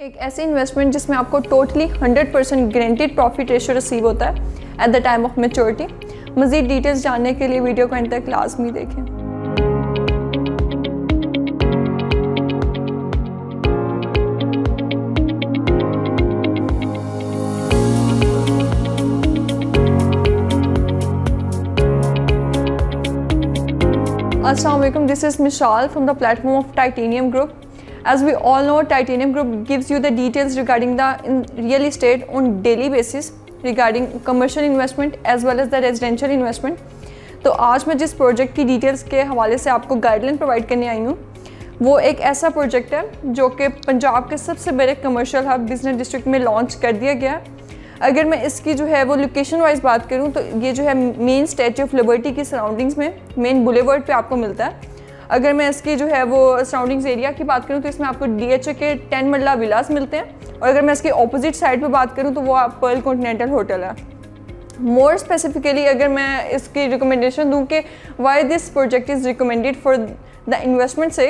एक ऐसी इन्वेस्टमेंट जिसमें आपको totally 100% guaranteed profit ratio receive होता है eight the time of maturity. मज़ीद डिटेल्स जानने के लिए वीडियो को एंड तक लाजमी देखें। Assalamu alaikum, this is Mishal from the platform of Titanium Group. As we all know, Titanium Group gives you the details regarding the real estate on daily basis regarding commercial investment as well as the residential investment. तो आज मैं जिस project की details के हवाले से आपको guideline provide करने आई हूँ वो एक ऐसा प्रोजेक्ट है जो कि पंजाब के सबसे बड़े कमर्शियल हब बिजनेस डिस्ट्रिक्ट में लॉन्च कर दिया गया है। अगर मैं इसकी जो है वो लोकेशन वाइज बात करूं तो ये जो है मेन स्टैच्यू ऑफ लिबर्टी की सराउंडिंग्स में मेन बुलेवर्ड पे आपको मिलता है। अगर मैं इसकी जो है वो सराउंडिंग्स एरिया की बात करूं तो इसमें आपको DHA के 10 मरला विलास मिलते हैं और अगर मैं इसके ऑपोजिट साइड पे बात करूं तो वो पर्ल कॉन्टिनेंटल होटल है। मोर स्पेसिफिकली अगर मैं इसकी रिकमेंडेशन दूँ कि why this project is recommended for the investment से,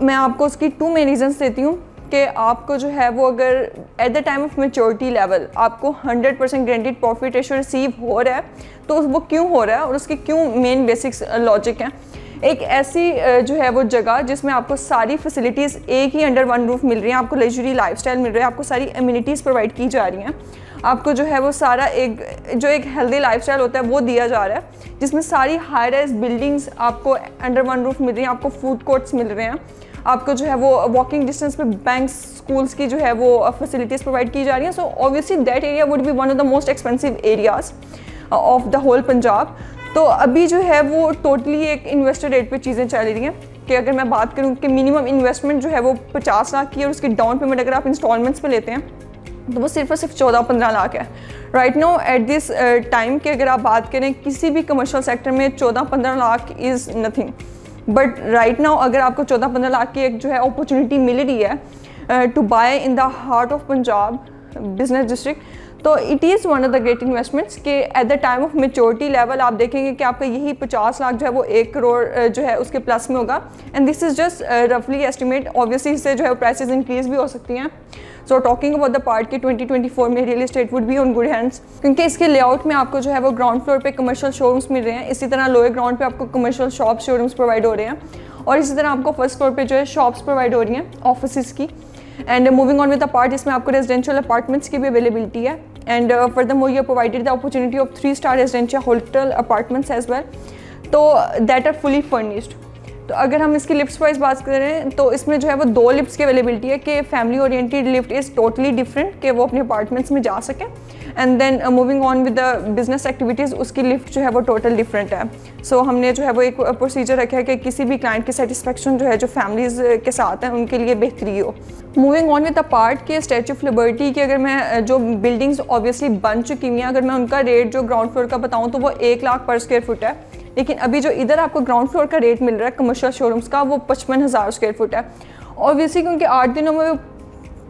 मैं आपको उसकी 2 मेन रीजन्स देती हूँ कि आपको जो है वो अगर eight the time of maturity level आपको 100% गारंटीड प्रॉफिट रेशियो रिसीव हो रहा है तो वो क्यों हो रहा है और उसके क्यों मेन बेसिक्स लॉजिक हैं। एक ऐसी जो है वो जगह जिसमें आपको सारी फैसिलिटीज़ एक ही अंडर वन रूफ मिल रही हैं, आपको लग्जरी लाइफस्टाइल मिल रही है, आपको सारी एमिनिटीज़ प्रोवाइड की जा रही हैं, आपको जो है वो सारा एक हेल्दी लाइफस्टाइल होता है वो दिया जा रहा है, जिसमें सारी हाई राइज बिल्डिंग्स आपको अंडर वन रूफ मिल रही हैं, आपको फूड कोर्ट्स मिल रहे हैं, आपको जो है वो वॉकिंग डिस्टेंस पे बैंक्स स्कूल्स की जो है वो फैसिलिटीज़ प्रोवाइड की जा रही हैं। So obviously that area would be one of the most expensive areas of the whole Punjab. तो अभी जो है वो टोटली एक इन्वेस्टर रेट पे चीज़ें चल रही हैं कि अगर मैं बात करूँ कि मिनिमम इन्वेस्टमेंट जो है वो 50 लाख की और उसकी डाउन पेमेंट अगर आप इंस्टॉलमेंट्स पे लेते हैं तो वो सिर्फ और सिर्फ 14-15 लाख है right now at this time कि अगर आप बात करें किसी भी कमर्शियल सेक्टर में 14-15 lakh is nothing. But right now अगर आपको 14-15 लाख की एक जो है अपॉर्चुनिटी मिल रही है to buy in the heart of Punjab business district, तो it is one of the great investments कि at the time of maturity level आप देखेंगे कि आपका यही 50 लाख जो है वो 1 करोड़ जो है उसके प्लस में होगा। एंड दिस इज़ जस्ट रफली एस्टिमेट, ऑब्वियसली इससे जो है प्राइसेस इंक्रीज भी हो सकती हैं। So talking about the part कि 2024 में real estate would be on good hands क्योंकि इसके लेआउट में आपको जो है वो ग्राउंड फ्लोर पे कमर्शियल शोरूम्स मिल रहे हैं, इसी तरह लोअर ग्राउंड पे आपको कमर्शियल शॉप शोरूम्स प्रोवाइड हो रहे हैं और इसी तरह आपको फर्स्ट फ्लोर पे जो है शॉप्स प्रोवाइड हो रही हैं ऑफिस की। And moving on with the part जिसमें आपको रेजिडेंशियल अपार्टमेंट्स की भी अवेलेबिलिटी है and furthermore you provided the opportunity of 3-star residential hotel apartments as well, तो दैट आर फुली फर्निश्ड। तो अगर हम इसकी लिफ्ट्स वाइज बात करें तो इसमें जो है वो 2 लिफ्ट्स की अवेलेबिलिटी है कि family oriented lift is totally different कि वो अपने अपार्टमेंट्स में जा सकें and then moving on with the business activities उसकी लिफ्ट जो है वो टोटल डिफरेंट है। सो हमने जो है वो एक प्रोसीजर रखा है कि किसी भी क्लाइंट की सेटिस्फेक्शन जो है जो फैमिलीज़ के साथ हैं उनके लिए बेहतरी हो। Moving on with the part के स्टैच्यू ऑफ लिबर्टी की अगर मैं जो बिल्डिंग्स ऑब्वियसली बन चुकी हुई हैं अगर मैं उनका रेट जो ग्राउंड फ्लोर का बताऊँ तो वो 1 लाख पर स्क्वायर फुट है, लेकिन अभी जो इधर आपको ग्राउंड फ्लोर का रेट मिल रहा है कमर्शियल शोरूम्स का वो 55,000 स्क्वायर फुट है। ऑब्वियसली क्योंकि 8 दिनों में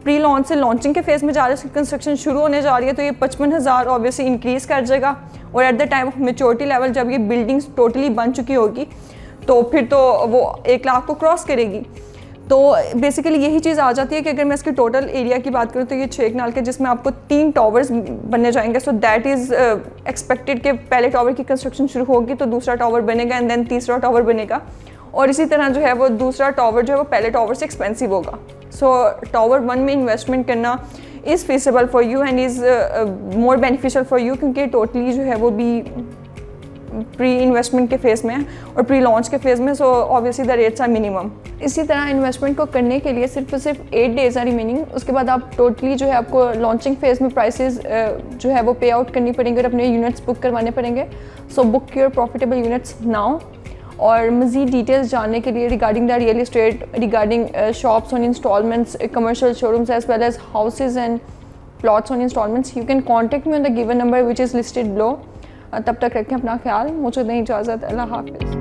प्री लॉन्च से लॉन्चिंग के फेज़ में जा रहा है, कंस्ट्रक्शन शुरू होने जा रही है, तो ये 55,000 ऑब्वियसली इंक्रीज़ कर जाएगा और eight the time of maturity level जब ये बिल्डिंग्स टोटली बन चुकी होगी तो फिर तो वो 1 लाख को क्रॉस करेगी। तो बेसिकली यही चीज़ आ जाती है कि अगर मैं इसकी टोटल एरिया की बात करूँ तो ये 6 कनाल के जिसमें आपको 3 टावर्स बनने जाएंगे। सो दैट इज़ एक्सपेक्टेड कि पहले टावर की कंस्ट्रक्शन शुरू होगी तो दूसरा टावर बनेगा एंड देन तीसरा टावर बनेगा और इसी तरह जो है वो दूसरा टावर जो है वो पहले टावर से एक्सपेंसिव होगा। सो टावर 1 में इन्वेस्टमेंट करना is feasible for you and is more beneficial for you क्योंकि टोटली जो है वो भी प्री इन्वेस्टमेंट के फेज़ में और प्री लॉन्च के फेज़ में। So obviously the rates are minimum. इसी तरह इन्वेस्टमेंट को करने के लिए सिर्फ 8 डेज़ आर रिमेनिंग, उसके बाद आप टोटली जो है आपको लॉन्चिंग फेज़ में प्राइसेस जो है वो पे आउट करनी पड़ेंगे और अपने यूनिट्स बुक करवाने पड़ेंगे। So book your profitable units now. और मज़ीद डिटेल्स जानने के लिए regarding the real estate, regarding shops on installments, commercial showrooms as well as houses and plots on installments, you can contact me on the given number which is listed below. तब तक रखें अपना ख्याल, मुझे दें इजाज़त, अल्लाह हाफिज़।